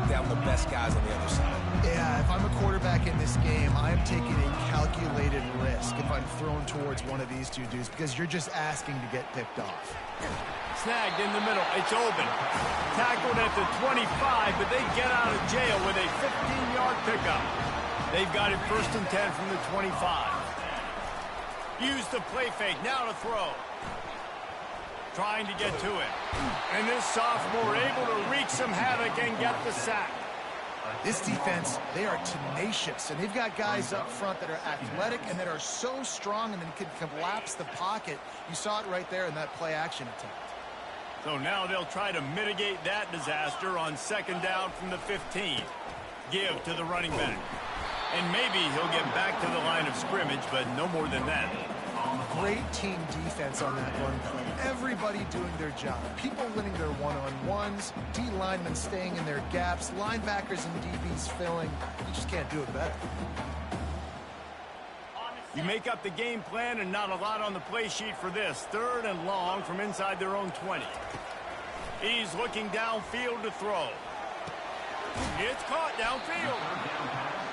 down the best guys on the other side. Yeah, if I'm a quarterback in this game, I'm taking a calculated risk if I'm thrown towards one of these two dudes because you're just asking to get picked off. Snagged in the middle. It's open. Tackled at the 25, but they get out of jail with a 15-yard pickup. They've got it 1st and 10 from the 25. Use the play fake. Now to throw. Trying to get to it. And this sophomore able to wreak some havoc and get the sack. This defense, they are tenacious, and they've got guys up front that are athletic and that are so strong and then can collapse the pocket. You saw it right there in that play-action attempt. So now they'll try to mitigate that disaster on 2nd down from the 15. Give to the running back. And maybe he'll get back to the line of scrimmage, but no more than that. Great team defense on that run play. Everybody doing their job. People winning their one-on-ones, D linemen staying in their gaps, linebackers and DBs filling. You just can't do it better. You make up the game plan and not a lot on the play sheet for this. 3rd and long from inside their own 20. He's looking downfield to throw. It's caught downfield.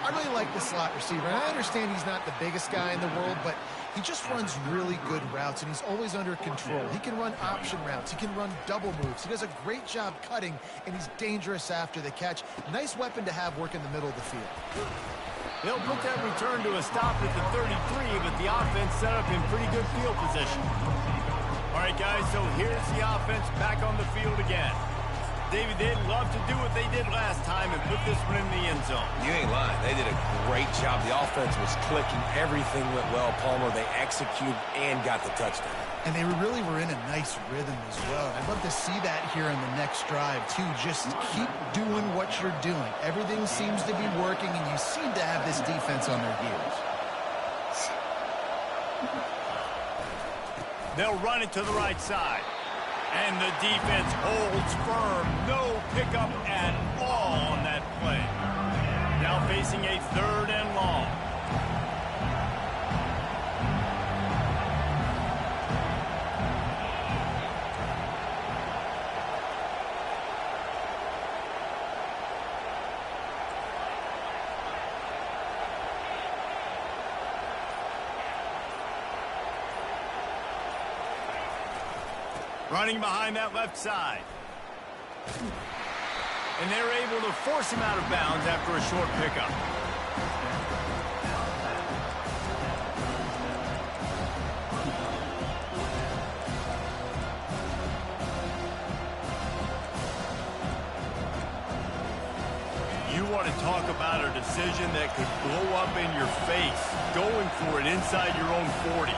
I really like the slot receiver. And I understand he's not the biggest guy in the world, but he just runs really good routes, and he's always under control. He can run option routes. He can run double moves. He does a great job cutting, and he's dangerous after the catch. Nice weapon to have work in the middle of the field. They'll put that return to a stop at the 33, but the offense set up in pretty good field position. All right, guys, so here's the offense back on the field again. David, they'd love to do what they did last time and put this one in the end zone. You ain't lying. They did a great job. The offense was clicking. Everything went well. Palmer, they executed and got the touchdown. And they really were in a nice rhythm as well. I'd love to see that here in the next drive, too. Just keep doing what you're doing. Everything seems to be working, and you seem to have this defense on their heels. They'll run it to the right side. And the defense holds firm. No pickup at all on that play. Now facing a 3rd and long. Running behind that left side. And they're able to force him out of bounds after a short pickup. You want to talk about a decision that could blow up in your face, going for it inside your own 40.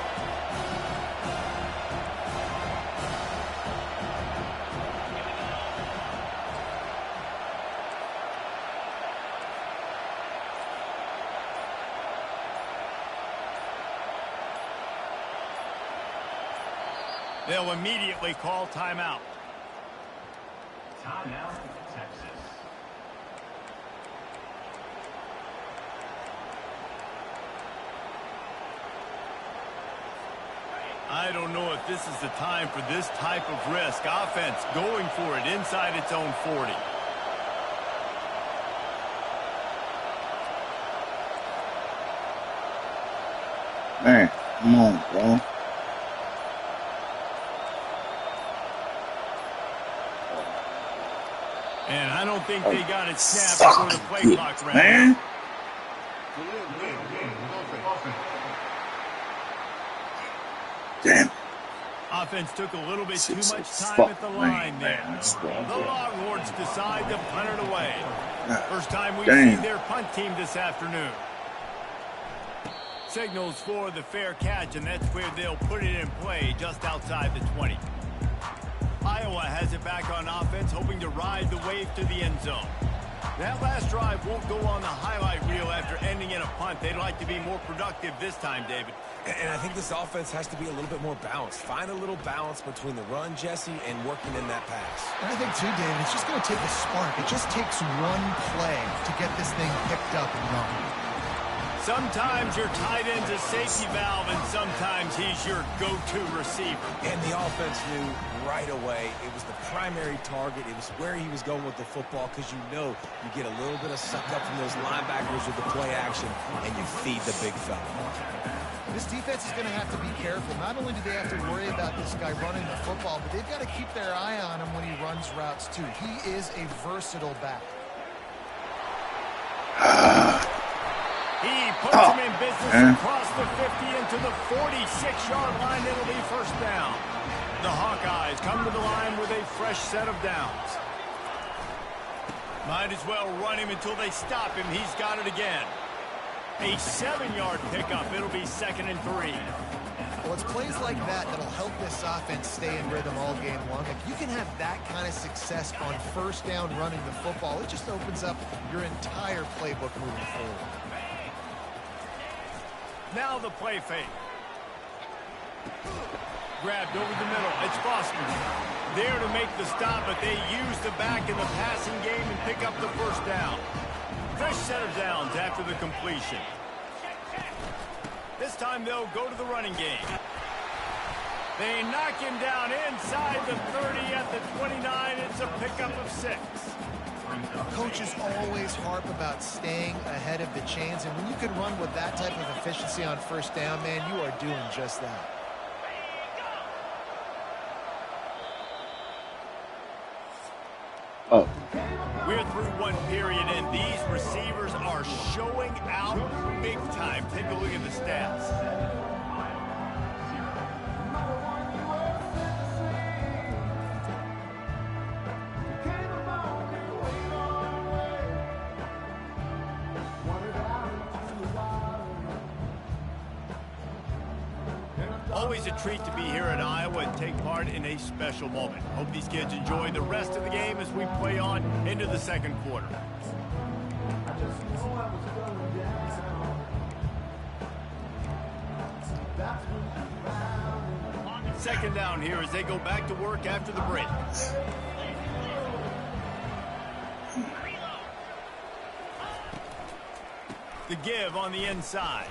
They'll immediately call timeout. Timeout, Texas. I don't know if this is the time for this type of risk. Offense going for it inside its own 40. Man, come on, bro. And I don't think they got it snapped before the play clock ran. Man. Damn. Offense took a little bit too much time at the line there. The Longhorns decide to punt it away. First time we've seen their punt team this afternoon. Signals for the fair catch, and that's where they'll put it in play just outside the 20. Iowa has it back on offense, hoping to ride the wave to the end zone. That last drive won't go on the highlight reel after ending in a punt. They'd like to be more productive this time, David. And I think this offense has to be a little bit more balanced. Find a little balance between the run, Jesse, and working in that pass. And I think, too, David, it's just going to take a spark. It just takes one play to get this thing picked up and running. Sometimes your tight end's a safety valve, and sometimes he's your go-to receiver. And the offense knew right away it was the primary target. It was where he was going with the football, because you know you get a little bit of suck up from those linebackers with the play action, and you feed the big fella. This defense is going to have to be careful. Not only do they have to worry about this guy running the football, but they've got to keep their eye on him when he runs routes, too. He is a versatile back. He puts him in business across the 50 into the 46-yard line. It'll be first down. The Hawkeyes come to the line with a fresh set of downs. Might as well run him until they stop him. He's got it again. A 7-yard pickup. It'll be 2nd and 3. Well, it's plays like that that'll help this offense stay in rhythm all game long. If you can have that kind of success on first down running the football, it just opens up your entire playbook moving forward. Now the play fake. Grabbed over the middle. It's Foster. There to make the stop, but they use the back in the passing game and pick up the first down. Fresh set of downs after the completion. This time they'll go to the running game. They knock him down inside the 30 at the 29. It's a pickup of 6. Coaches always harp about staying ahead of the chains, and when you can run with that type of efficiency on first down, man, you are doing just that. Oh. We're through one period, and these receivers are showing out big time. Take a look at the stats. Always a treat to be here at Iowa and take part in a special moment. Hope these kids enjoy the rest of the game as we play on into the second quarter. Second down here as they go back to work after the break. The give on the inside.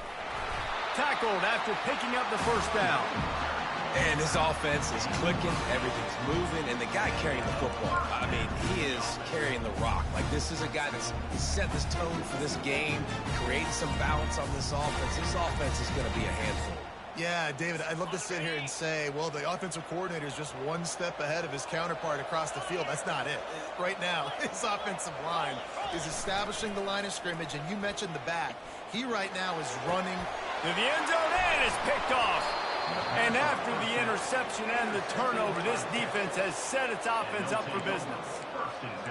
Tackled after picking up the first down. And his offense is clicking, everything's moving, and the guy carrying the football, I mean, he is carrying the rock. Like, this is a guy that's set this tone for this game, creating some balance on this offense. This offense is going to be a handful. Yeah, David, I'd love to sit here and say, well, the offensive coordinator is just one step ahead of his counterpart across the field. That's not it. Right now, his offensive line is establishing the line of scrimmage, and you mentioned the back. He right now is running to the end zone and is picked off. And after the interception and the turnover, this defense has set its offense up for business.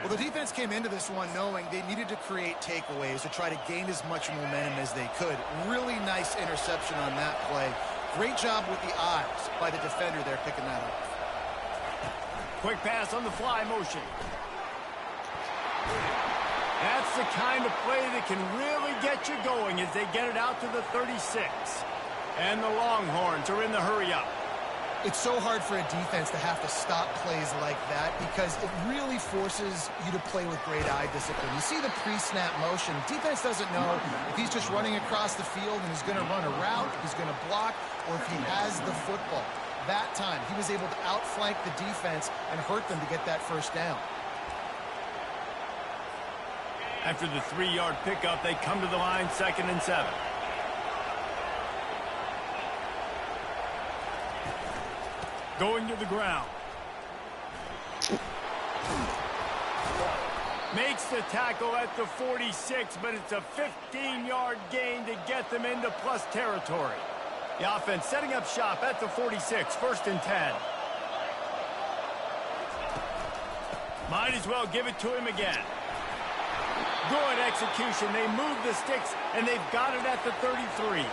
Well, the defense came into this one knowing they needed to create takeaways to try to gain as much momentum as they could. Really nice interception on that play. Great job with the eyes by the defender there picking that up. Quick pass on the fly motion. That's the kind of play that can really get you going as they get it out to the 36. And the Longhorns are in the hurry-up. It's so hard for a defense to have to stop plays like that because it really forces you to play with great eye discipline. You see the pre-snap motion. Defense doesn't know if he's just running across the field and he's going to run a route, if he's going to block, or if he has the football. That time, he was able to outflank the defense and hurt them to get that first down. After the 3-yard pickup, they come to the line, 2nd and 7. Going to the ground. Makes the tackle at the 46, but it's a 15-yard gain to get them into plus territory. The offense setting up shop at the 46, 1st and 10. Might as well give it to him again. Good execution. They move the sticks, and they've got it at the 33.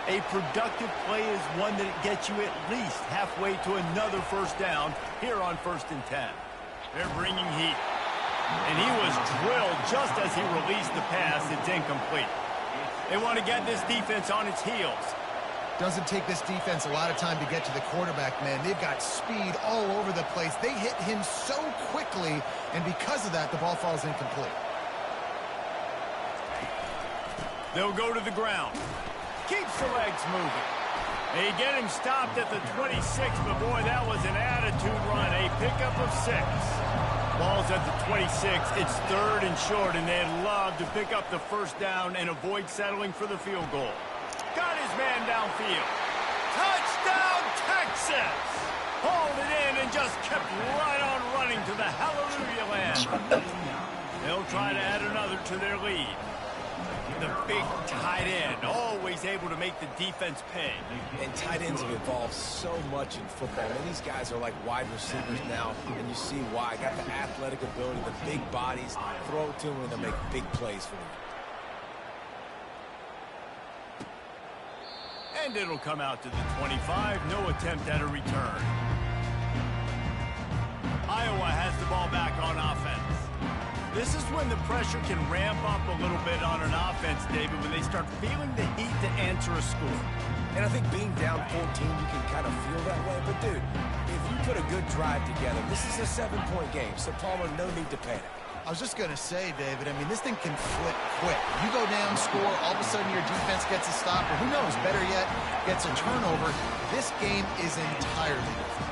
A productive play is one that gets you at least halfway to another first down here on 1st and 10. They're bringing heat. And he was drilled just as he released the pass. It's incomplete. They want to get this defense on its heels. Doesn't take this defense a lot of time to get to the quarterback, man. They've got speed all over the place. They hit him so quickly, and because of that, the ball falls incomplete. They'll go to the ground. Keeps the legs moving. They get him stopped at the 26, but boy, that was an attitude run. A pickup of 6. Ball's at the 26. It's 3rd and short, and they'd love to pick up the first down and avoid settling for the field goal. Got his man downfield. Touchdown, Texas! Hauled it in and just kept right on running to the hallelujah land. They'll try to add another to their lead. The big tight end, always able to make the defense pay. And tight ends have evolved so much in football. And these guys are like wide receivers now, and you see why. Got the athletic ability, the big bodies. Throw it to them, and they'll make big plays for you. And it'll come out to the 25. No attempt at a return. Iowa has the ball back on offense. This is when the pressure can ramp up a little bit on an offense, David, when they start feeling the heat to answer a score. And I think being down 14, you can kind of feel that way. But, dude, if you put a good drive together, this is a 7-point game. So, Palmer, no need to panic. I was just going to say, David, I mean, this thing can flip quick. You go down, score, all of a sudden your defense gets a stop, or who knows, better yet, gets a turnover. This game is entirely different.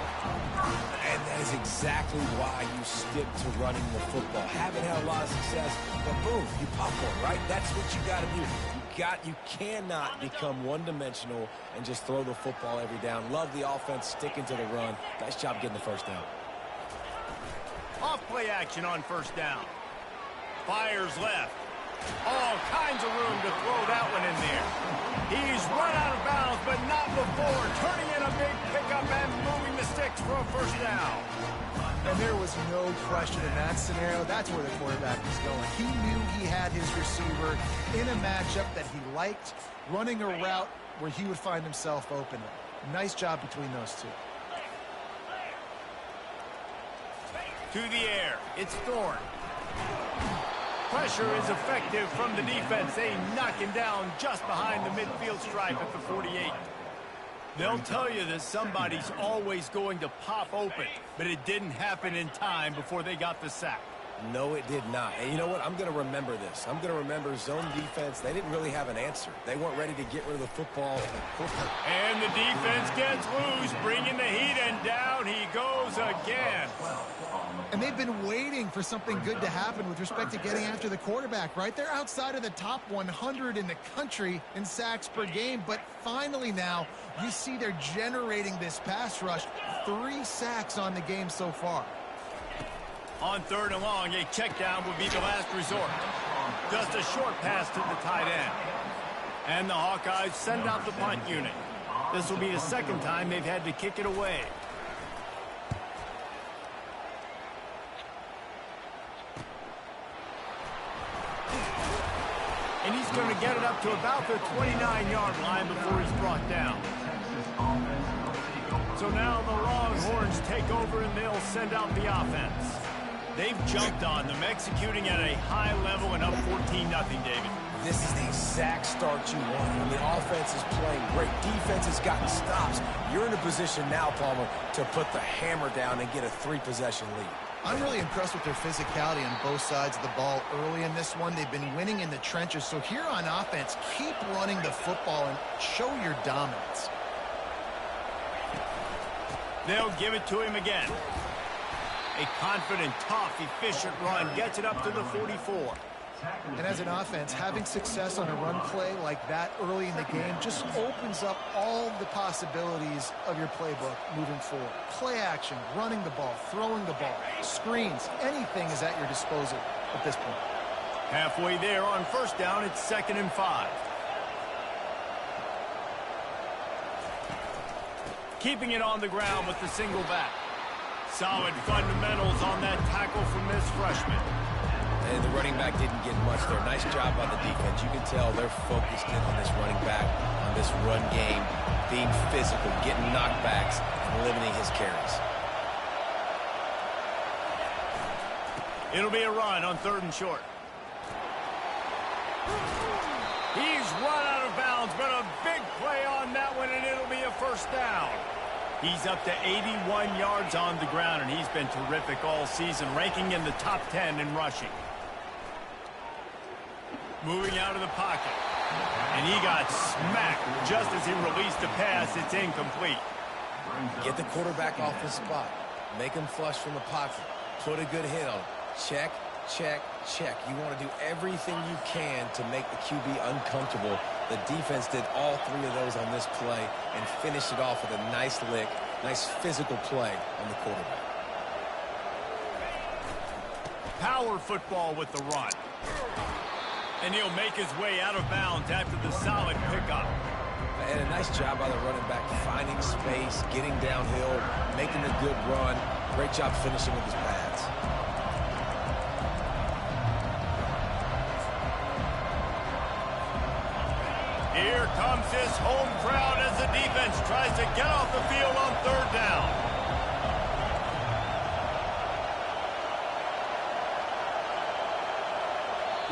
And that is exactly why you stick to running the football. Haven't had a lot of success, but boom, you pop one, right? That's what you got to do. You cannot become one-dimensional and just throw the football every down. Love the offense, sticking to the run. Nice job getting the first down. Off play action on first down. Fires left. All kinds of room to throw that one in there. He's run out of bounds, but not before. Turning in a big pickup and moving the sticks for a first down. And there was no question in that scenario. That's where the quarterback was going. He knew he had his receiver in a matchup that he liked, running a route where he would find himself open. Nice job between those two. To the air. It's Thorne. Pressure is effective from the defense. They knock him down just behind the midfield stripe at the 48. They'll tell you that somebody's always going to pop open, but it didn't happen in time before they got the sack. No, it did not. And you know what? I'm going to remember this. I'm going to remember zone defense. They didn't really have an answer. They weren't ready to get rid of the football quickly. And the defense gets loose, bringing the heat, and down he goes again. And they've been waiting for something good to happen with respect to getting after the quarterback, right? They're outside of the top 100 in the country in sacks per game, but finally now you see they're generating this pass rush. 3 sacks on the game so far. On 3rd and long, a check down would be the last resort. Just a short pass to the tight end. And the Hawkeyes send out the punt unit. This will be the 2nd time they've had to kick it away. And he's going to get it up to about the 29-yard line before he's brought down. So now the Longhorns take over and they'll send out the offense. They've jumped on them, executing at a high level and up 14-0, David. This is the exact start you want. When the offense is playing great, defense has gotten stops. You're in a position now, Palmer, to put the hammer down and get a 3-possession lead. I'm really impressed with their physicality on both sides of the ball early in this one. They've been winning in the trenches. So here on offense, keep running the football and show your dominance. They'll give it to him again. A confident, tough, efficient run gets it up to the 44. And as an offense, having success on a run play like that early in the game just opens up all the possibilities of your playbook moving forward. Play action, running the ball, throwing the ball, screens, anything is at your disposal at this point. Halfway there on first down, it's 2nd and 5. Keeping it on the ground with the single back. Solid fundamentals on that tackle from this freshman. And the running back didn't get much there. Nice job by the defense. You can tell they're focused in on this running back, on this run game, being physical, getting knockbacks, and limiting his carries. It'll be a run on 3rd and short. He's run out of bounds, but a big play on that one, and it'll be a first down. He's up to 81 yards on the ground, and he's been terrific all season, ranking in the top 10 in rushing. Moving out of the pocket. And he got smacked just as he released the pass. It's incomplete. Get the quarterback off his spot. Make him flush from the pocket. Put a good hit on him. Check, check, check. You want to do everything you can to make the QB uncomfortable. The defense did all three of those on this play and finished it off with a nice lick, nice physical play on the quarterback. Power football with the run. And he'll make his way out of bounds after the solid pickup. And a nice job by the running back, finding space, getting downhill, making a good run. Great job finishing with his pads. Here comes his home crowd as the defense tries to get off the field on third down.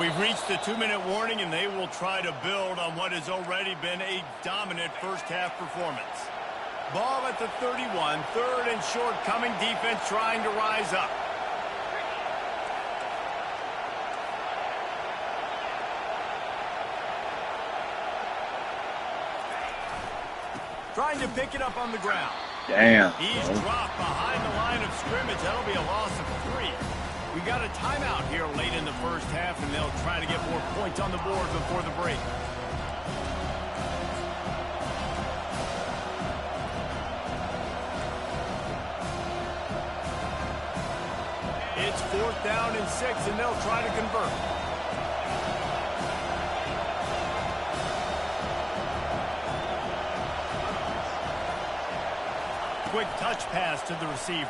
We've reached the 2-minute warning, and they will try to build on what has already been a dominant first-half performance. Ball at the 31, third and short coming, defense trying to rise up. Trying to pick it up on the ground. Damn. He's dropped behind the line of scrimmage. That'll be a loss of 3. We got a timeout here late in the first half, and they'll try to get more points on the board before the break. It's 4th down and 6, and they'll try to convert. Quick touch pass to the receiver.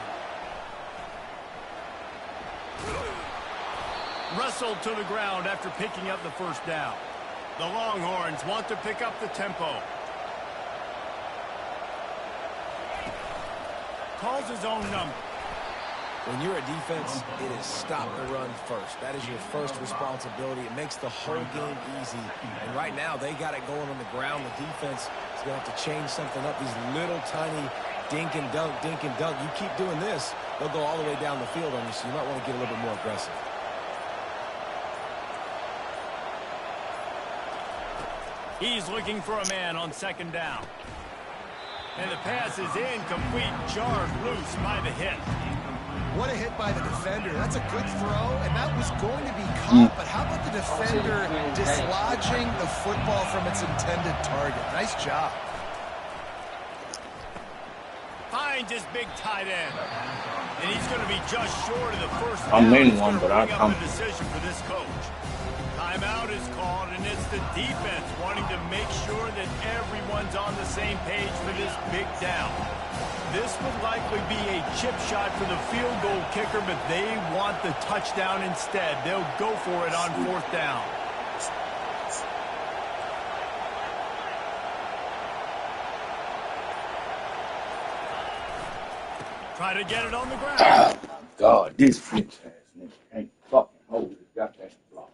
Wrestled to the ground after picking up the first down. The Longhorns want to pick up the tempo. Calls his own number. When you're a defense, it is stop the run first. That is your first responsibility. It makes the whole game easy. And right now, they got it going on the ground. The defense is going to have to change something up. These little tiny dink and dunk, dink and dunk. You keep doing this, they'll go all the way down the field on you, so you might want to get a little bit more aggressive. He's looking for a man on second down. And the pass is incomplete, jarred loose by the hit. What a hit by the defender. That's a good throw, and that was going to be caught, but how about the defender dislodging the football from its intended target? Nice job. Finds his big tight end. And he's going to be just short of the first down. I'm in It's one, gonna but I bring up come. the decision for this coach. Timeout is called, and it's the defense wanting to make sure that everyone's on the same page for this big down. This would likely be a chip shot for the field goal kicker, but they want the touchdown instead. They'll go for it on 4th down. Try to get it on the ground. Oh my God, this bitch ass nigga can't fucking hold his goddamn block.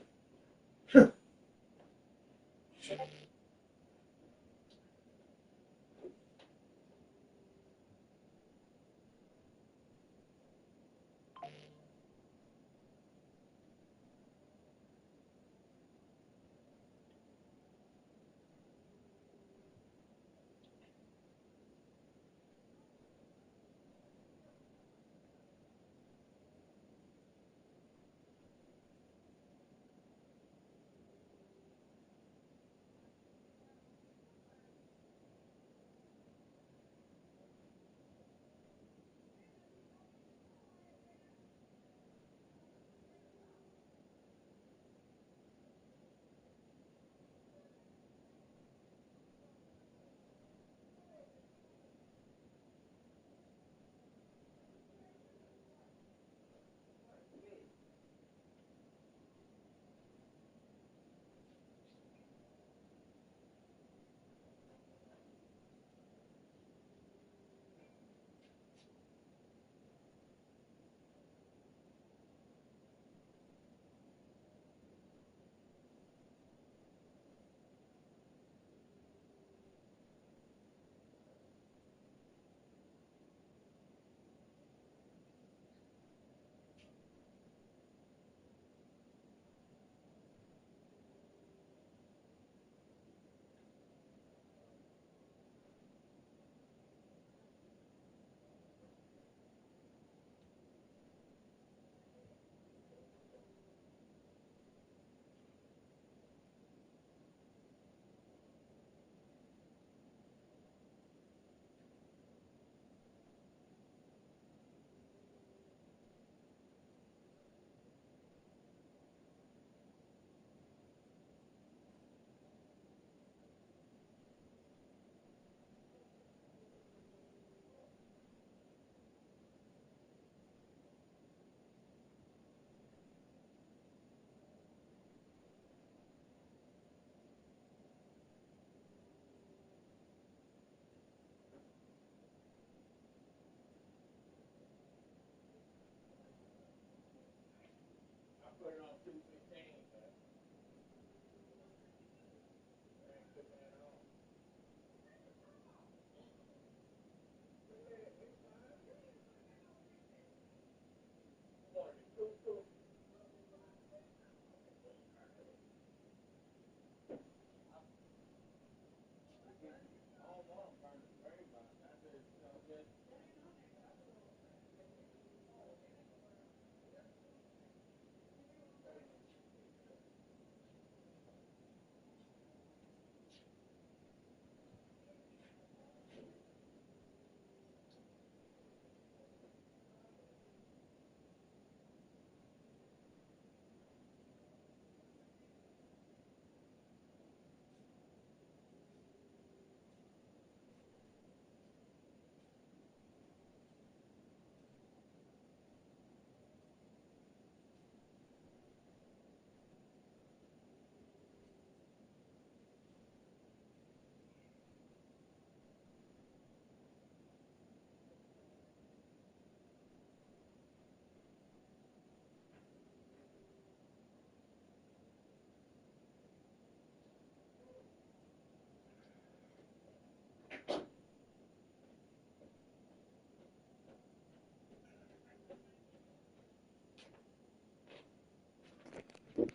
Stop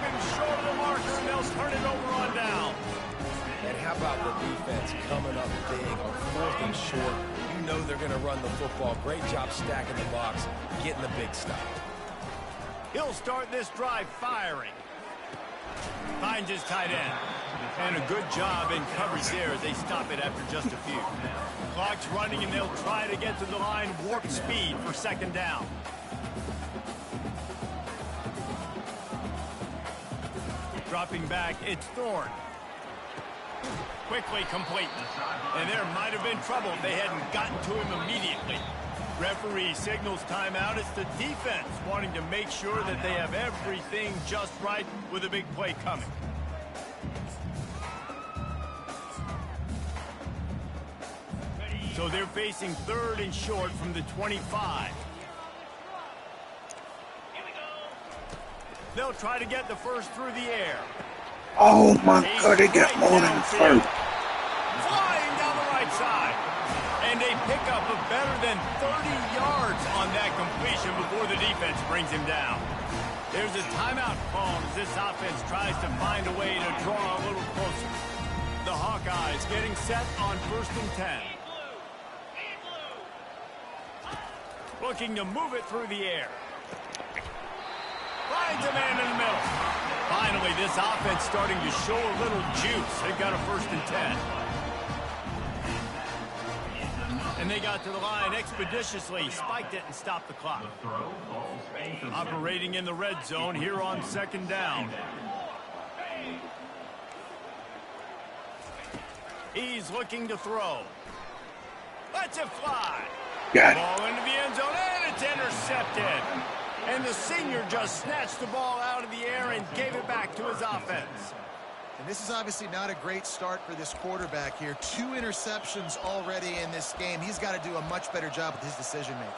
him short of the marker, and they'll turn it over on down. And how about the defense coming up big on 4th and short? You know they're going to run the football. Great job stacking the box, getting the big stop. He'll start this drive firing. Finds his tight end. And a good job in coverage there as they stop it after just a few. Clock's running, and they'll try to get to the line warp speed for 2nd down. Dropping back, it's Thorne. Quickly complete. And there might have been trouble if they hadn't gotten to him immediately. Referee signals timeout. It's the defense wanting to make sure that they have everything just right with a big play coming. So they're facing 3rd and short from the 25. They'll try to get the first through the air. Oh my God, they got more than 1st. Flying down the right side. And they pick up a better than 30 yards on that completion before the defense brings him down. There's a timeout called as this offense tries to find a way to draw a little closer. The Hawkeyes getting set on 1st and 10. Looking to move it through the air. Finds a man in the middle. Finally, this offense starting to show a little juice. They've got a 1st and 10. And they got to the line expeditiously, spiked it, and stopped the clock. Operating in the red zone here on 2nd down. He's looking to throw. Lets it fly. Got it. Ball into the end zone, and it's intercepted. And the senior just snatched the ball out of the air and gave it back to his offense. And this is obviously not a great start for this quarterback here. 2 interceptions already in this game. He's got to do a much better job with his decision-making.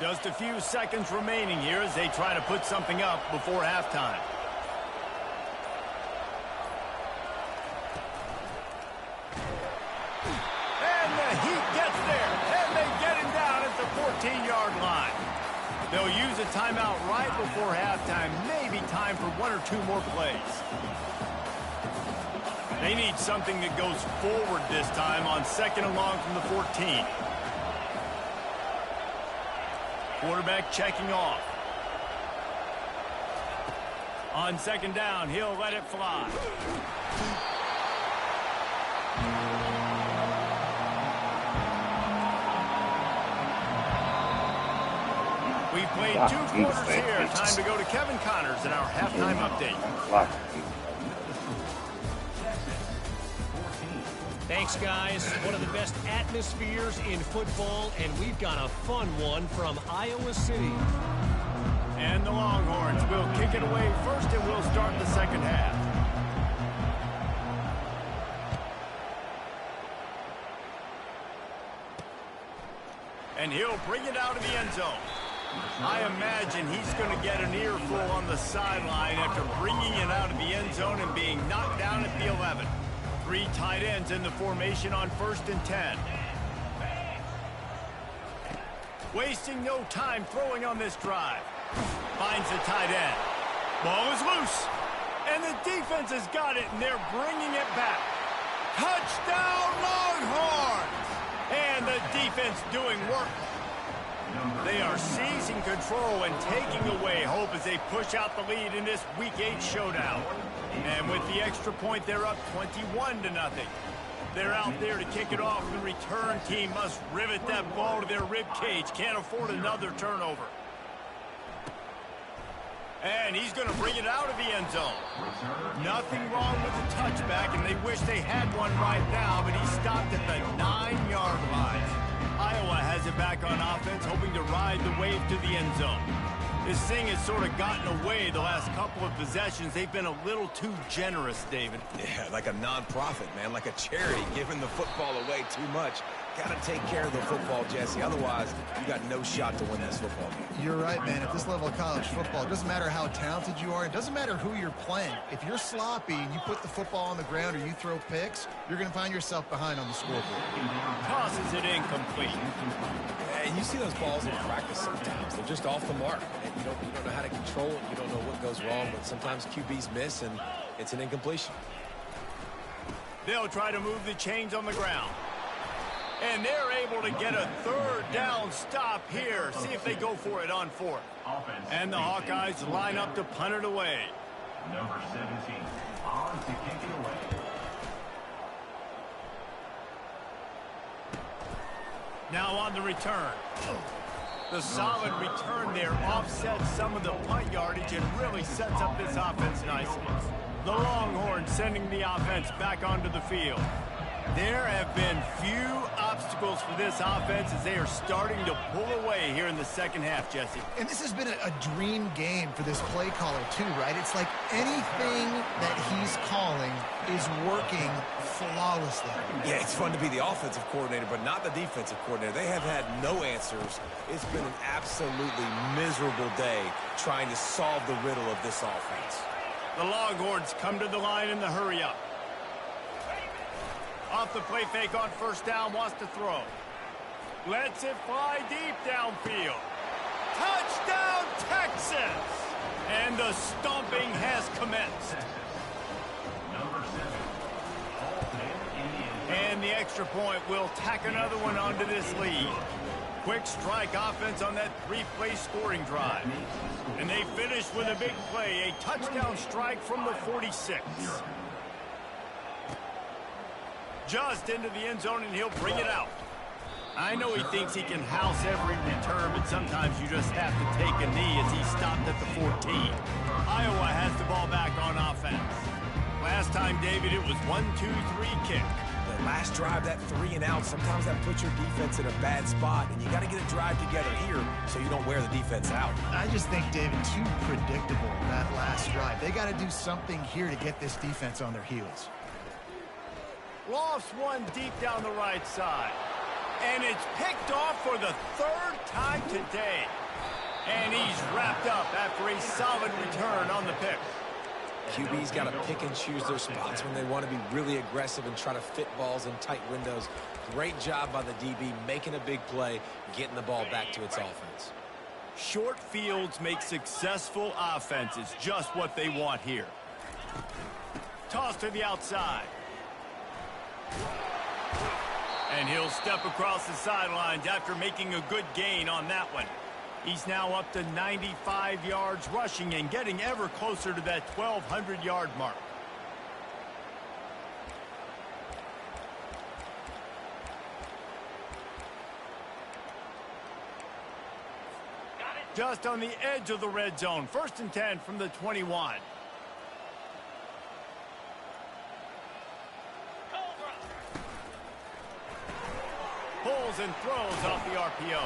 Just a few seconds remaining here as they try to put something up before halftime. And the Heat gets there, and they get him down at the 14-yard line. They'll use a timeout right before halftime, maybe time for 1 or 2 more plays. They need something that goes forward this time on 2nd and long from the 14. Quarterback checking off. On 2nd down, he'll let it fly. We've played 2 quarters here. Time to go to Kevin Connors in our halftime update. Thanks, guys. One of the best atmospheres in football, and we've got a fun one from Iowa City. And the Longhorns will kick it away first, and we'll start the 2nd half. And he'll bring it out of the end zone. I imagine he's going to get an earful on the sideline after bringing it out of the end zone and being knocked down at the 11. 3 tight ends in the formation on 1st and 10. Wasting no time throwing on this drive. Finds the tight end. Ball is loose. And the defense has got it, and they're bringing it back. Touchdown, Longhorns! And the defense doing work. They are seizing control and taking away hope as they push out the lead in this Week 8 showdown. And with the extra point, they're up 21-0. They're out there to kick it off. The return team must rivet that ball to their rib cage. Can't afford another turnover. And he's going to bring it out of the end zone. Nothing wrong with the touchback, and they wish they had one right now, but he stopped at the 9-yard line. Iowa has it back on offense, hoping to ride the wave to the end zone. This thing has sort of gotten away the last couple of possessions. They've been a little too generous, David. Yeah, like a non-profit, man, like a charity, giving the football away too much. Got to take care of the football, Jesse. Otherwise, you got no shot to win this football game. You're right, man. At this level of college football, it doesn't matter how talented you are. It doesn't matter who you're playing. If you're sloppy and you put the football on the ground or you throw picks, you're going to find yourself behind on the scoreboard. Tosses it incomplete. And you see those balls in practice sometimes. They're just off the mark. And you don't know how to control it. You don't know what goes wrong. But sometimes QBs miss, and it's an incompletion. They'll try to move the chains on the ground. And they're able to get a third down stop here. See if they go for it on fourth. And the Hawkeyes line up to punt it away. Number 17, on to kick it away. Now on the return. The solid return there offsets some of the punt yardage and really sets up this offense nicely. The Longhorns sending the offense back onto the field. There have been few obstacles for this offense as they are starting to pull away here in the second half, Jesse. And this has been a dream game for this play caller too, right? It's like anything that he's calling is working flawlessly. Yeah, it's fun to be the offensive coordinator, but not the defensive coordinator. They have had no answers. It's been an absolutely miserable day trying to solve the riddle of this offense. The Longhorns come to the line in the hurry-up. Off the play fake on first down, wants to throw. Lets it fly deep downfield. Touchdown, Texas! And the stomping has commenced. Number 7, And the extra point will tack another one onto this lead. Quick strike offense on that three-play scoring drive. And they finish with a big play, a touchdown strike from the 46. Just into the end zone, and he'll bring it out. I know he thinks he can house every return, but sometimes you just have to take a knee as he stopped at the 14. Iowa has the ball back on offense. Last time, David, it was 1-2-3 kick. The last drive, that 3 and out, sometimes that puts your defense in a bad spot, and you got to get a drive together here so you don't wear the defense out. I just think, David, too predictable, that last drive. They got to do something here to get this defense on their heels. Lofts one deep down the right side. And it's picked off for the third time today. And he's wrapped up after a solid return on the pick. QB's got to pick and choose their spots when they want to be really aggressive and try to fit balls in tight windows. Great job by the DB making a big play, getting the ball back to its offense. Short fields make successful offenses just what they want here. Toss to the outside. And he'll step across the sidelines after making a good gain on that one. He's now up to 95 yards rushing and getting ever closer to that 1,200-yard mark. Just on the edge of the red zone. 1st and 10 from the 21. Pulls and throws off the RPO.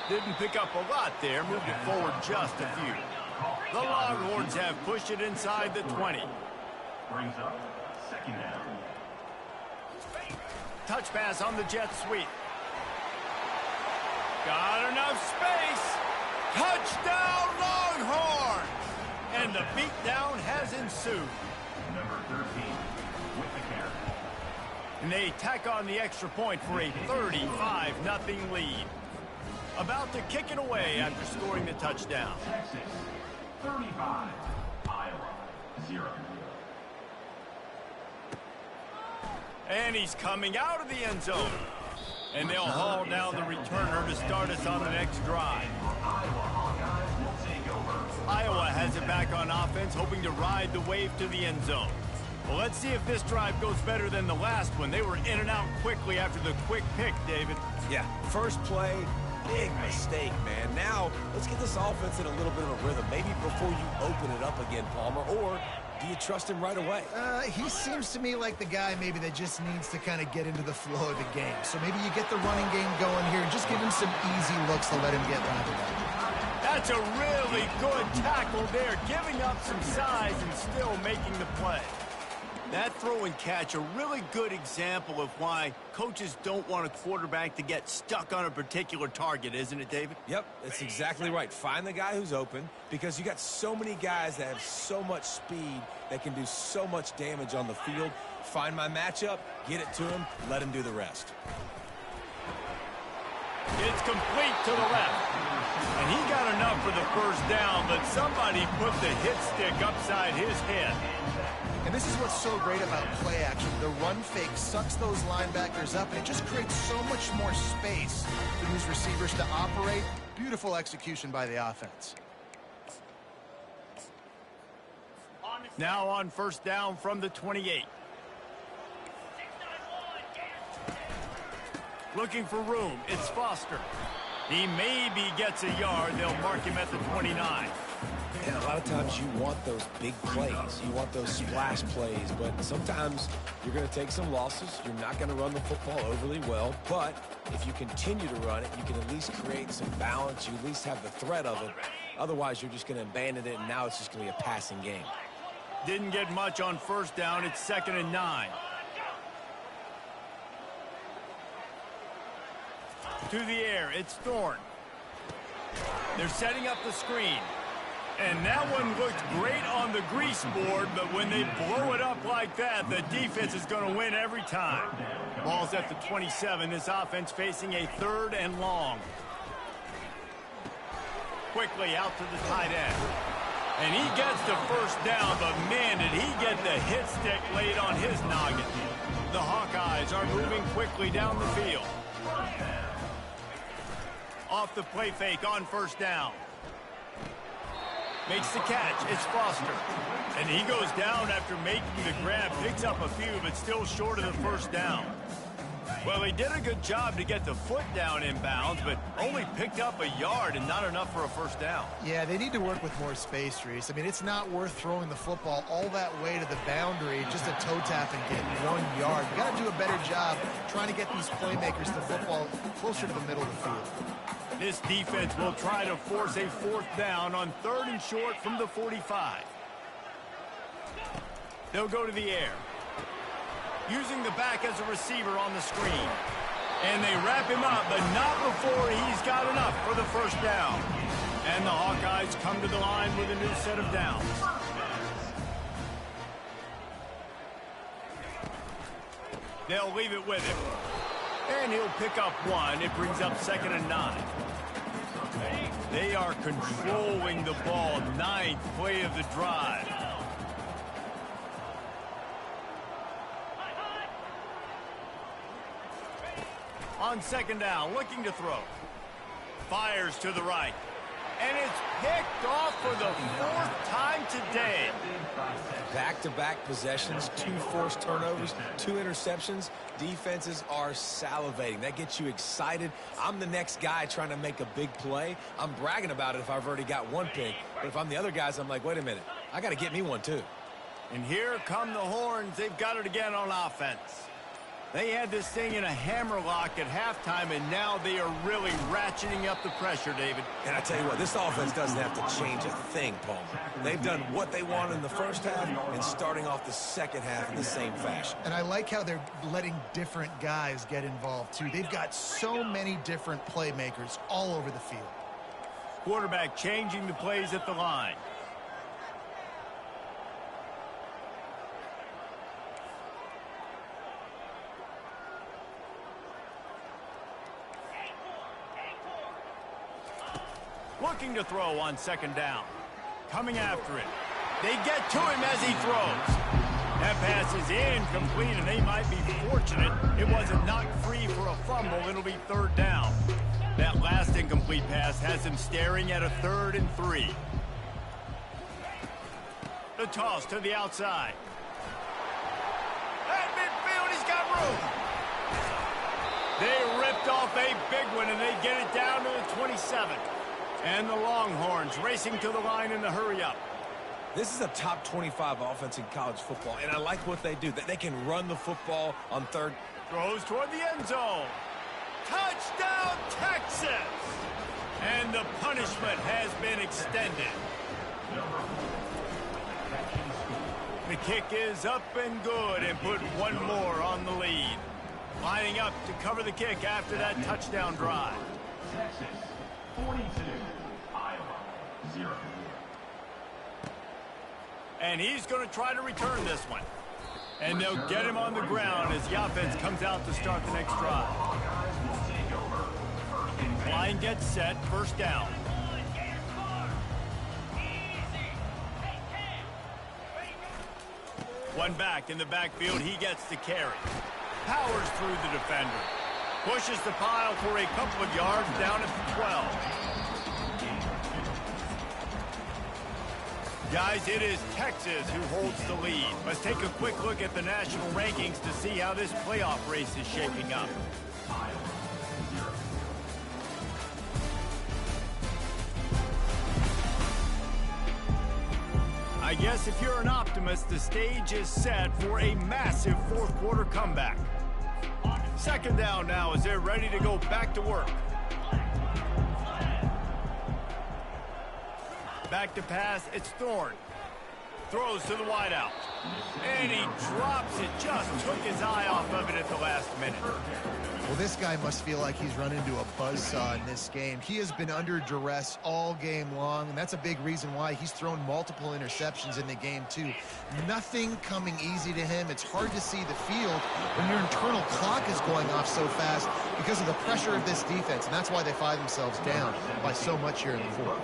Didn't pick up a lot there, moved it forward just a few. The Longhorns have pushed it inside the 20. brings up 2nd down. Touch pass on the jet sweep. Got enough space. Touchdown Longhorns! And the beatdown has ensued. Number 13 with the carry. And they tack on the extra point for a 35-0 lead. About to kick it away after scoring the touchdown. Texas 35, Iowa 0. And he's coming out of the end zone. And they'll haul down the returner to start us on the next drive. Iowa has it back on offense, hoping to ride the wave to the end zone. Well, let's see if this drive goes better than the last one. They were in and out quickly after the quick pick, David. Yeah, first play, big mistake, man. Now, let's get this offense in a little bit of a rhythm. Maybe before you open it up again, Palmer, or do you trust him right away? He seems to me like the guy maybe that just needs to kind of get into the flow of the game. So maybe you get the running game going here and just give him some easy looks to let him get lathered up. That's a really good tackle there, giving up some size and still making the play. That throw and catch, a really good example of why coaches don't want a quarterback to get stuck on a particular target, isn't it, David? Yep, that's exactly right. Find the guy who's open, because you got so many guys that have so much speed that can do so much damage on the field. Find my matchup, get it to him, let him do the rest. It's complete to the left. And he got enough for the first down, but somebody put the hit stick upside his head. And this is what's so great about play action. The run fake sucks those linebackers up, and it just creates so much more space for these receivers to operate. Beautiful execution by the offense. Now on first down from the 28. Looking for room. It's Foster. He maybe gets a yard. They'll mark him at the 29. And a lot of times you want those big plays. You want those splash plays. But sometimes you're going to take some losses. You're not going to run the football overly well. But if you continue to run it, you can at least create some balance. You at least have the threat of it. Otherwise, you're just going to abandon it, and now it's just going to be a passing game. Didn't get much on first down. It's 2nd and 9. To the air, it's Thorne. They're setting up the screen. And that one looked great on the grease board, but when they blow it up like that, the defense is going to win every time. Ball's at the 27. This offense facing a 3rd and long. Quickly out to the tight end. And he gets the first down, but man, did he get the hit stick laid on his noggin. The Hawkeyes are moving quickly down the field. Off the play fake on first down. Makes the catch. It's Foster. And he goes down after making the grab. Picks up a few, but still short of the first down. Well, he did a good job to get the foot down inbounds, but only picked up a yard and not enough for a first down. Yeah, they need to work with more space, Reese. I mean, it's not worth throwing the football all that way to the boundary, just a toe tap and get 1 yard. You got to do a better job trying to get these playmakers the football closer to the middle of the field. This defense will try to force a 4th down on 3rd and short from the 45. They'll go to the air. Using the back as a receiver on the screen. And they wrap him up, but not before he's got enough for the first down. And the Hawkeyes come to the line with a new set of downs. They'll leave it with him. And he'll pick up 1. It brings up 2nd and 9. They are controlling the ball. 9th play of the drive. On 2nd down, looking to throw. Fires to the right. And it's picked off for the 4th time today. Back-to-back possessions, 2 forced turnovers, 2 interceptions. Defenses are salivating. That gets you excited. I'm the next guy trying to make a big play. I'm bragging about it if I've already got 1 pick. But if I'm the other guys, I'm like, wait a minute. I got to get me 1 too. And here come the Horns. They've got it again on offense. They had this thing in a hammerlock at halftime, and now they are really ratcheting up the pressure, David. And I tell you what, this offense doesn't have to change a thing, Palmer. They've done what they wanted in the first half and starting off the second half in the same fashion. And I like how they're letting different guys get involved, too. They've got so many different playmakers all over the field. Quarterback changing the plays at the line. Looking to throw on 2nd down. Coming after it. They get to him as he throws. That pass is incomplete, and they might be fortunate it wasn't knocked free for a fumble. It'll be 3rd down. That last incomplete pass has him staring at a 3rd and 3. The toss to the outside. At midfield, he's got room. They ripped off a big one, and they get it down to the 27. And the Longhorns racing to the line in the hurry-up. This is a top 25 offense in college football, and I like what they do. That they can run the football on 3rd. Throws toward the end zone. Touchdown, Texas! And the punishment has been extended. The kick is up and good and put 1 more on the lead. Lining up to cover the kick after that touchdown drive. Texas 42, Iowa 0. And he's going to try to return this one. And they'll get him on the ground as the offense comes out to start the next drive. Line gets set, first down. One back in the backfield, he gets the carry. Powers through the defender. Pushes the pile for a couple of yards down at the 12. Guys, it is Texas who holds the lead. Let's take a quick look at the national rankings to see how this playoff race is shaping up. I guess if you're an optimist, the stage is set for a massive fourth quarter comeback. Second down now as they're ready to go back to work. Back to pass, it's Thorne. Throws to the wideout. And he drops it, just took his eye off of it at the last minute. Well, this guy must feel like he's run into a buzzsaw in this game. He has been under duress all game long, and that's a big reason why he's thrown multiple interceptions in the game, too. Nothing coming easy to him. It's hard to see the field when your internal clock is going off so fast because of the pressure of this defense, and that's why they find themselves down by so much here in the fourth.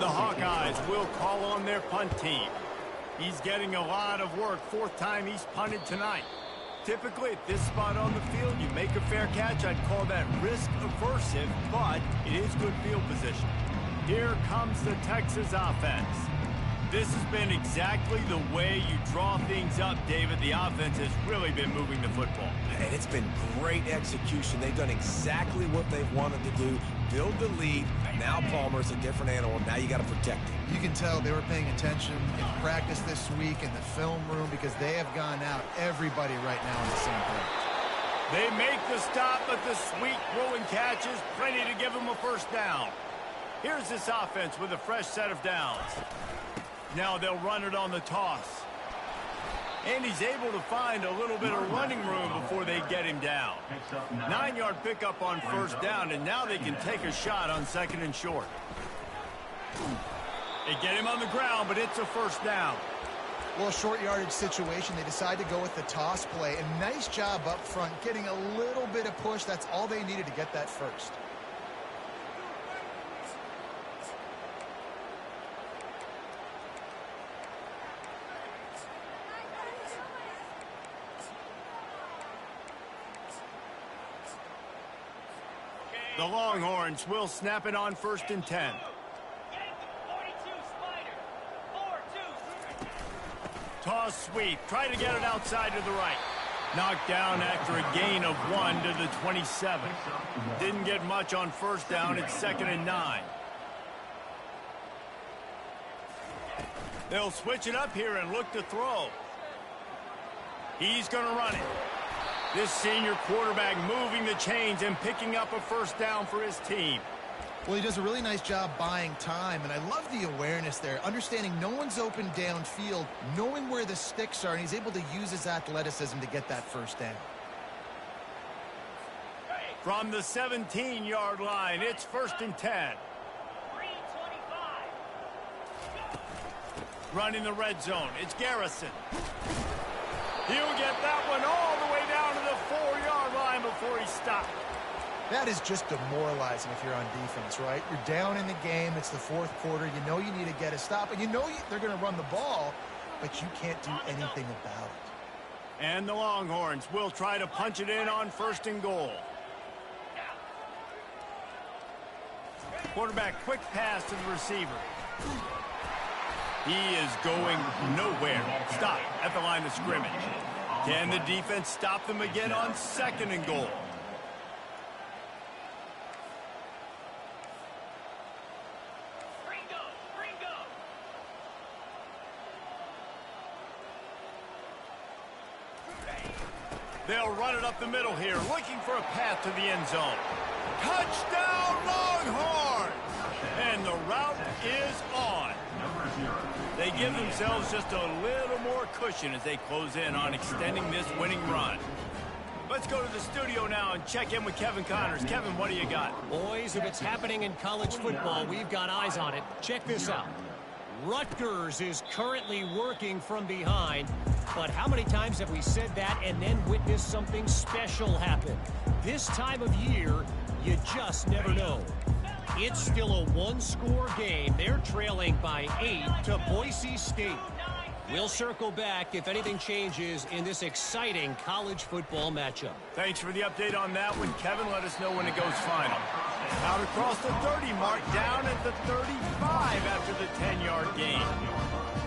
The Hawkeyes will call on their punt team. He's getting a lot of work, fourth time he's punted tonight. Typically, at this spot on the field, you make a fair catch. I'd call that risk-aversive, but it is good field position. Here comes the Texas offense. This has been exactly the way you draw things up, David. The offense has really been moving the football. And it's been great execution. They've done exactly what they've wanted to do, build the lead. Now Palmer's a different animal. Now you got to protect him. You can tell they were paying attention in practice this week in the film room because they have gone out, everybody right now on the same page. They make the stop, but the sweet throwing catch is plenty to give them a first down. Here's this offense with a fresh set of downs. Now they'll run it on the toss. And he's able to find a little bit of running room before they get him down. 9-yard pickup on first down, and now they can take a shot on second and short. They get him on the ground, but it's a first down. Well, short yardage situation, they decide to go with the toss play. And nice job up front, getting a little bit of push. That's all they needed to get that first. The Longhorns will snap it on first and 10. Toss sweep. Try to get it outside to the right. Knocked down after a gain of 1 to the 27. Didn't get much on first down. It's second and 9. They'll switch it up here and look to throw. He's going to run it. This senior quarterback moving the chains and picking up a first down for his team. Well, he does a really nice job buying time, and I love the awareness there, understanding no one's open downfield, knowing where the sticks are, and he's able to use his athleticism to get that first down. From the 17-yard line, it's first and 10. Running the red zone, it's Garrison. He'll get that one all the way down to the 4-yard line before he stopped. That is just demoralizing if you're on defense, right? You're down in the game. It's the fourth quarter. You know you need to get a stop, and you know they're going to run the ball, but you can't do anything about it. And the Longhorns will try to punch it in on first and goal. Quarterback quick pass to the receiver. He is going nowhere. Stop at the line of scrimmage. Can the defense stop them again on second and goal? They'll run it up the middle here, looking for a path to the end zone. Touchdown, Longhorns! And the route is on. They give themselves just a little more cushion as they close in on extending this winning run. Let's go to the studio now and check in with Kevin Connors. Kevin, what do you got? Boys, if it's happening in college football, we've got eyes on it. Check this out. Rutgers is currently working from behind, but how many times have we said that and then witnessed something special happen? This time of year, you just never know. It's still a one-score game. They're trailing by 8 to Boise State. We'll circle back if anything changes in this exciting college football matchup. Thanks for the update on that one, Kevin. Let us know when it goes final. Out across the 30 mark, down at the 35 after the 10-yard gain.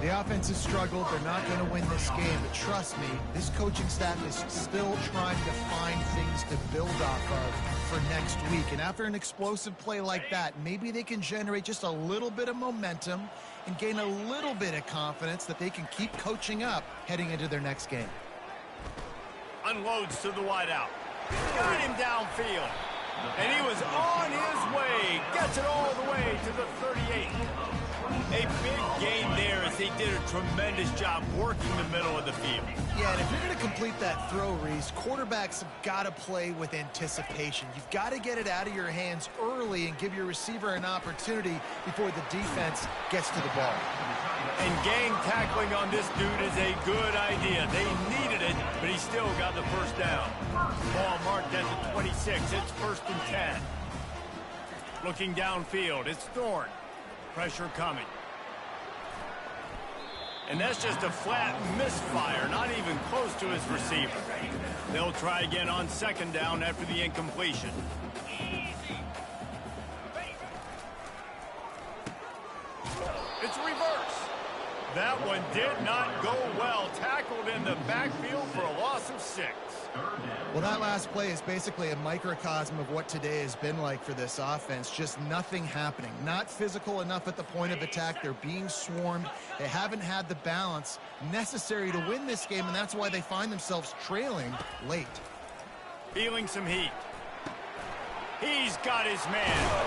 The offense has struggled. They're not going to win this game, but trust me, this coaching staff is still trying to find things to build off of for next week. And after an explosive play like that, maybe they can generate just a little bit of momentum and gain a little bit of confidence that they can keep coaching up heading into their next game. Unloads to the wideout. Got him downfield. And he was on his way. Gets it all the way to the 38. A big gain there as they did a tremendous job working the middle of the field. Yeah, and if you're going to complete that throw, Reese, quarterbacks have got to play with anticipation. You've got to get it out of your hands early and give your receiver an opportunity before the defense gets to the ball. And gang tackling on this dude is a good idea. They needed it, but he still got the first down. Ball marked at the 26. It's 1st and 10. Looking downfield, it's Thorne. Pressure coming. And that's just a flat misfire, not even close to his receiver. They'll try again on 2nd down after the incompletion. It's reverse. That one did not go well. Tackled in the backfield for a loss of 6. Well, that last play is basically a microcosm of what today has been like for this offense. Just nothing happening. Not physical enough at the point of attack. They're being swarmed. They haven't had the balance necessary to win this game, and that's why they find themselves trailing late. Feeling some heat. He's got his man.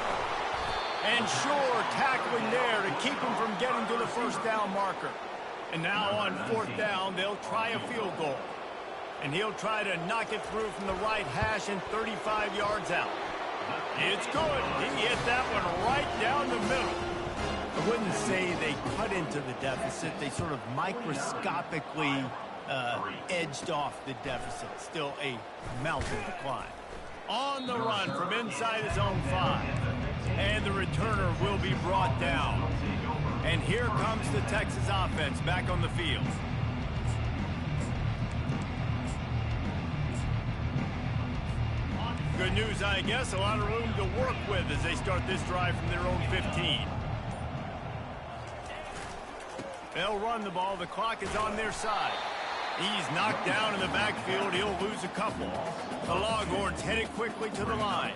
And sure, tackling there to keep him from getting to the 1st down marker. And now on 4th down, they'll try a field goal. And he'll try to knock it through from the right hash and 35 yards out. It's good. He hit that one right down the middle. I wouldn't say they cut into the deficit. They sort of microscopically edged off the deficit. Still a mountain to climb. On the run from inside his own 5. And the returner will be brought down. And here comes the Texas offense back on the field. Good news, I guess. A lot of room to work with as they start this drive from their own 15. They'll run the ball. The clock is on their side. He's knocked down in the backfield. He'll lose a couple. The Longhorns headed quickly to the line.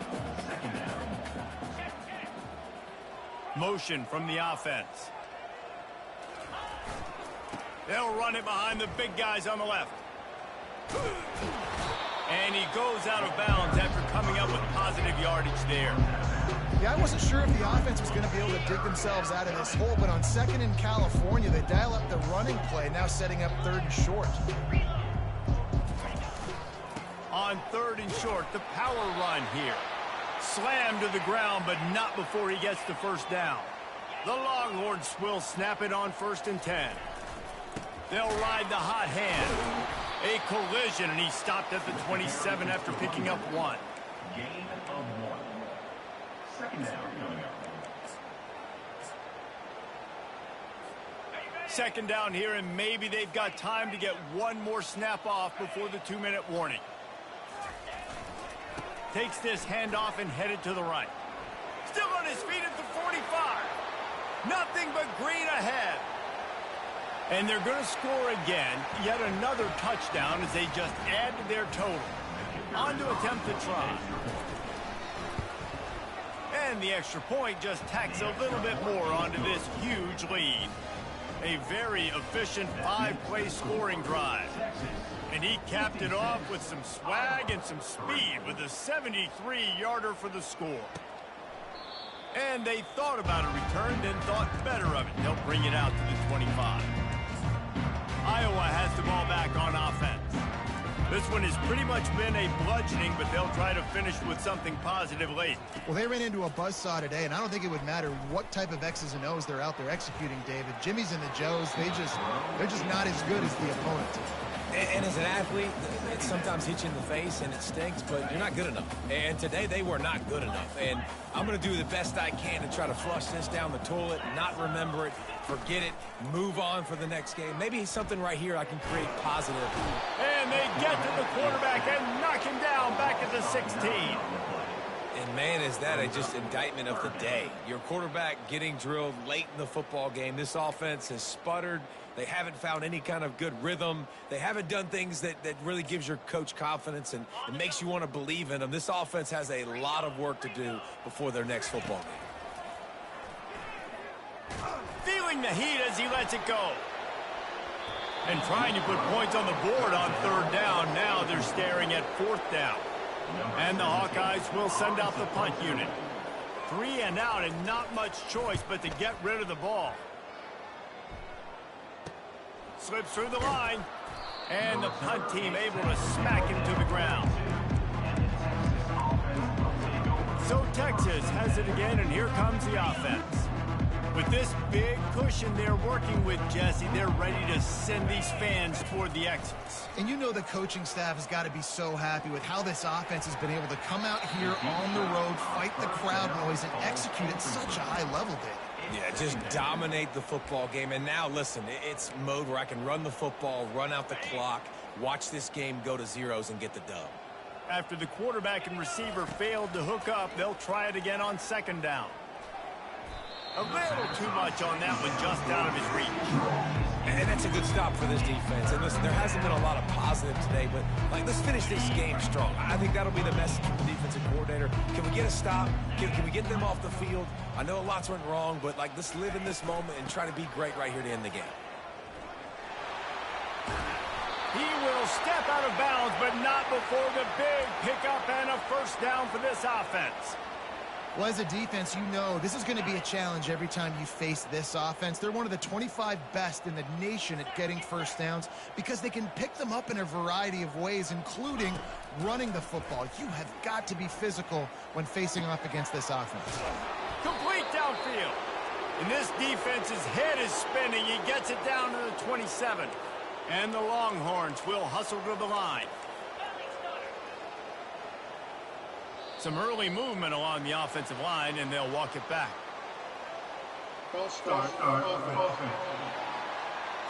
Motion from the offense. They'll run it behind the big guys on the left. And he goes out of bounds after coming up with positive yardage there. Yeah, I wasn't sure if the offense was going to be able to dig themselves out of this hole, but on 2nd in California, they dial up the running play, now setting up 3rd and short. On 3rd and short, the power run here. Slammed to the ground, but not before he gets the 1st down. The Longhorns will snap it on 1st and 10. They'll ride the hot hand. A collision, and he stopped at the 27 after picking up 1. Gain of 1. 2nd down coming up. 2nd down here, and maybe they've got time to get one more snap off before the 2-minute warning. Takes this handoff and headed to the right. Still on his feet at the 45. Nothing but green ahead. And they're going to score again. Yet another touchdown as they just add to their total. On to attempt to try. And the extra point just tacks a little bit more onto this huge lead. A very efficient 5-play scoring drive. And he capped it off with some swag and some speed with a 73-yarder for the score. And they thought about a return, then thought better of it. They'll bring it out to the 25. Iowa has the ball back on offense. This one has pretty much been a bludgeoning, but they'll try to finish with something positive late. Well, they ran into a buzzsaw today, and I don't think it would matter what type of X's and O's they're out there executing, David. Jimmy's and the Joes, they're just not as good as the opponent. And as an athlete, it sometimes hits you in the face and it stinks, but you're not good enough. And today they were not good enough. And I'm going to do the best I can to try to flush this down the toilet, not remember it, forget it, move on for the next game. Maybe something right here I can create positive. And they get to the quarterback and knock him down back at the 16. And man, is that a just indictment of the day. Your quarterback getting drilled late in the football game. This offense has sputtered. They haven't found any kind of good rhythm. They haven't done things that really gives your coach confidence and it makes you want to believe in them. This offense has a lot of work to do before their next football game. Feeling the heat as he lets it go. And trying to put points on the board on 3rd down. Now they're staring at 4th down. And the Hawkeyes will send out the punt unit. 3 and out and not much choice but to get rid of the ball. Slips through the line. And the punt team able to smack him to the ground. So Texas has it again, and here comes the offense. With this big cushion they're working with, Jesse, they're ready to send these fans toward the exits. And you know the coaching staff has got to be so happy with how this offense has been able to come out here on the road, fight the crowd noise, and execute at such a high level, Dave. Yeah, just dominate the football game. And now, listen, it's mode where I can run the football, run out the clock, watch this game go to zeros and get the dub. After the quarterback and receiver failed to hook up, they'll try it again on 2nd down. A little too much on that one, just out of his reach. And that's a good stop for this defense. And listen, there hasn't been a lot of positive today, but let's finish this game strong. I think that'll be the message from the defensive coordinator. Can we get a stop? Can we get them off the field? I know lots went wrong, but let's live in this moment and try to be great right here to end the game. He will step out of bounds, but not before the big pickup and a 1st down for this offense. Well, as a defense, you know this is going to be a challenge every time you face this offense. They're one of the 25 best in the nation at getting 1st downs because they can pick them up in a variety of ways, including running the football. You have got to be physical when facing off against this offense. Complete downfield. And this defense's head is spinning. He gets it down to the 27. And the Longhorns will hustle to the line. Some early movement along the offensive line, and they'll walk it back. Start offense.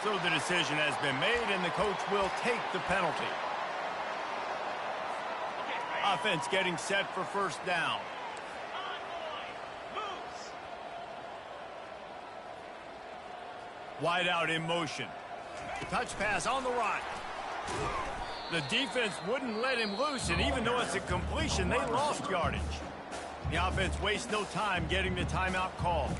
So the decision has been made, and the coach will take the penalty. Offense getting set for 1st down. Wide out in motion. Touch pass on the run. The defense wouldn't let him loose, and even though it's a completion, they lost yardage. The offense wastes no time getting the timeout called.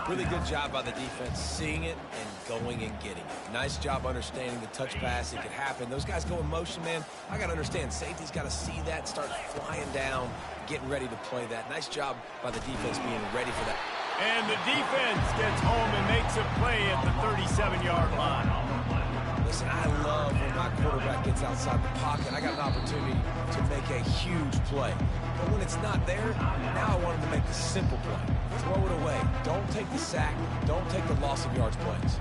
Really good job by the defense, seeing it and going and getting it. Nice job understanding the touch pass. It could happen. Those guys go in motion, man. I got to understand, safety's got to see that, start flying down, getting ready to play that. Nice job by the defense being ready for that. And the defense gets home and makes a play at the 37-yard line. Listen, I love when my quarterback gets outside the pocket. I got an opportunity to make a huge play. But when it's not there, now I want him to make the simple play. Throw it away. Don't take the sack. Don't take the loss of yards plays.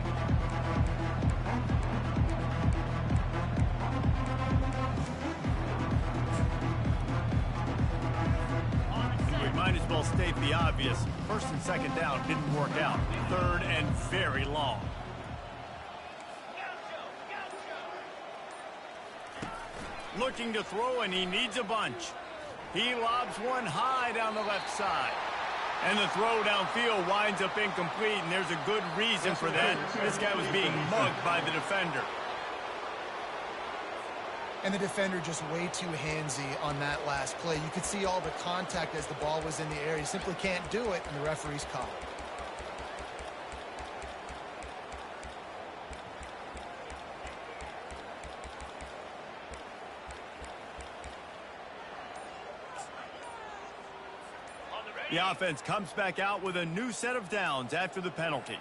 We might as well state the obvious. 1st and 2nd down didn't work out. 3rd and very long. Looking to throw, and he needs a bunch. He lobs one high down the left side. And the throw downfield winds up incomplete, and there's a good reason for that. This guy was being mugged by the defender. And the defender just way too handsy on that last play. You could see all the contact as the ball was in the air. You simply can't do it, and the referee's called. The offense comes back out with a new set of downs after the penalty.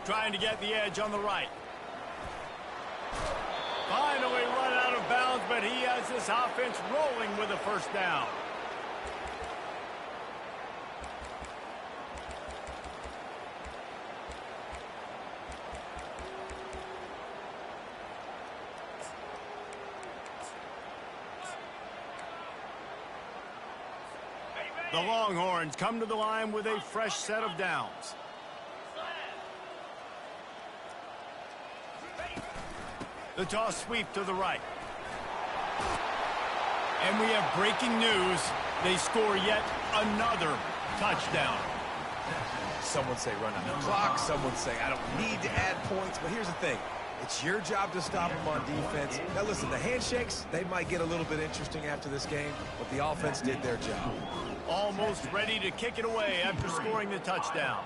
Trying to get the edge on the right. Finally run out of bounds, but he has this offense rolling with a 1st down. The Longhorns come to the line with a fresh set of downs. The toss sweep to the right. And we have breaking news. They score yet another touchdown. Someone say run out the clock. Someone say I don't need to add points. But here's the thing. It's your job to stop them on defense. Now listen, the handshakes, they might get a little bit interesting after this game, but the offense did their job. Almost ready to kick it away after scoring the touchdown.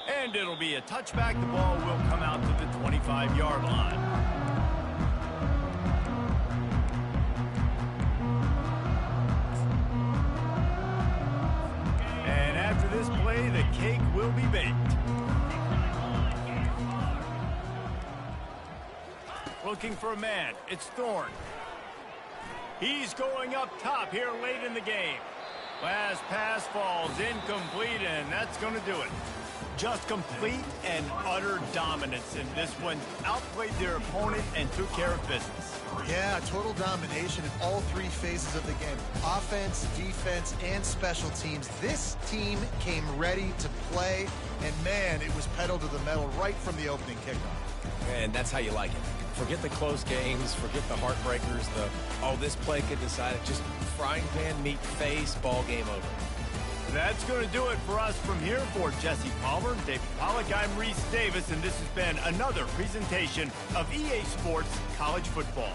And it'll be a touchback. The ball will come out to the 25-yard line. And after this play, the cake will be baked. Looking for a man. It's Thorne. He's going up top here late in the game. Last pass falls incomplete, and that's going to do it. Just complete and utter dominance in this one. Outplayed their opponent and took care of business. Yeah, total domination in all three phases of the game. Offense, defense, and special teams. This team came ready to play, and man, it was pedal to the metal right from the opening kickoff. And that's how you like it. Forget the close games, forget the heartbreakers, oh, this play could decide it. Just frying pan, meat face, ball game over. That's going to do it for us from here. For Jesse Palmer, David Pollack, I'm Reese Davis, and this has been another presentation of EA Sports College Football.